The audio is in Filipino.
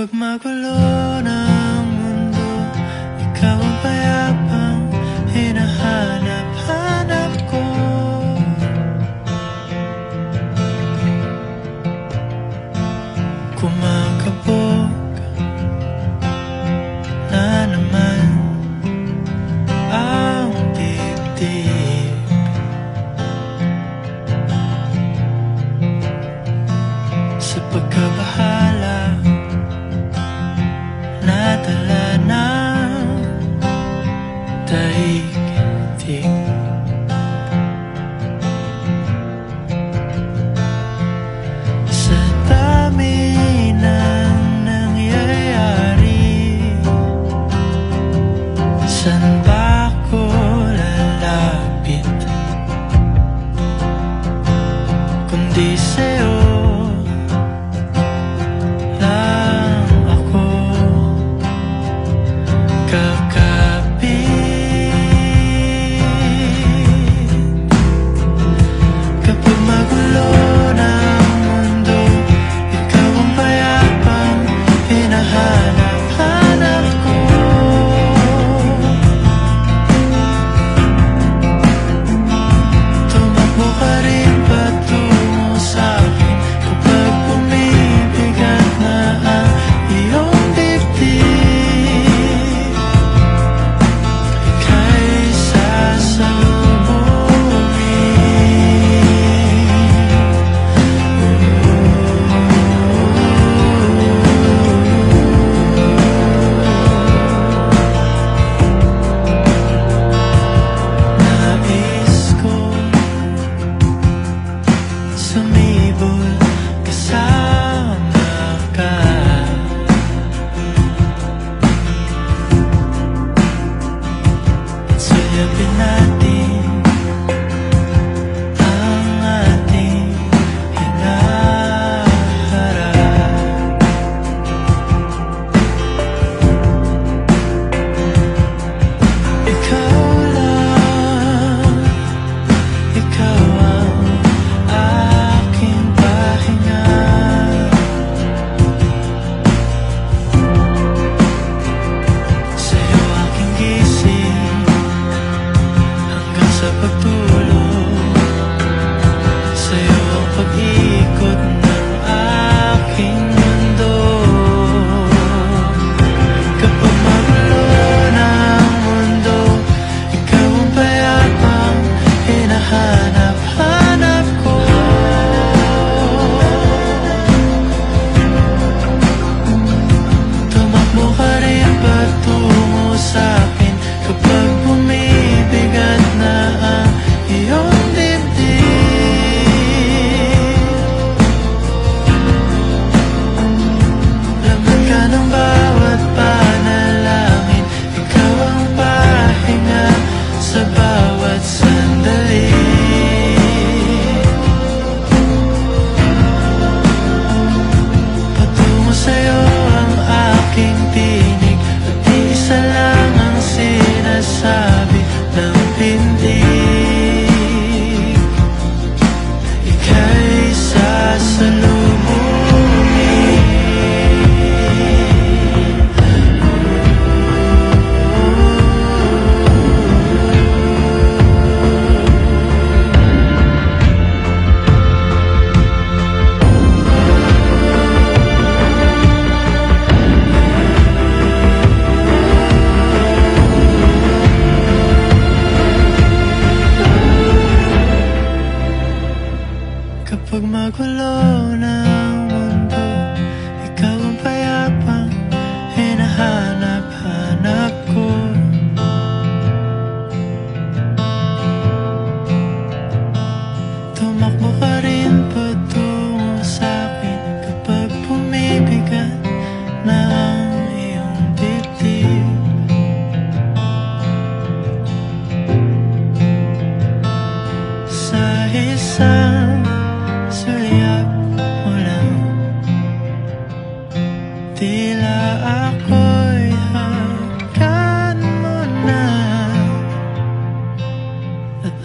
Kapag magulo ng mundo, ikaw ang payapang hinahanap-hanap ko. Kumakabog na naman ang dibdib. Sa pagkabahala nadala ng daigdig. Sa dami ng nangyayari, saan ba ako lalapit kundi sa'yo? Sayapin natin ang ating hinaharap. Ikaw lang, ikaw ang aking pahinga. Sa'yo aking gising sa pagtulog, sa'yo ang pag-ikot ng aking mundo. Kapag magulo ng mundo, ikaw ang payapang hinahanap-hanap ko. Tumakbo ka rin patungo sa'kin kapag bumibigat na ang iyong dibdib. Laman ka ng bawat panalangin, ikaw ang pahinga sa bawat sandali. Patungo sa'yo ang aking tinig, at di isa lang ang sinasabi ng pindig. Ika'y sasalubungin. Kapag magulo ng mundo, ikaw ang payapang hinahanap-hanap ko. Tumakbo ka rin patungo sa'kin kapag bumibigat na ang iyong dibdib. Sa isang sulyap mo lang, tila ako'y hanggan mo na, at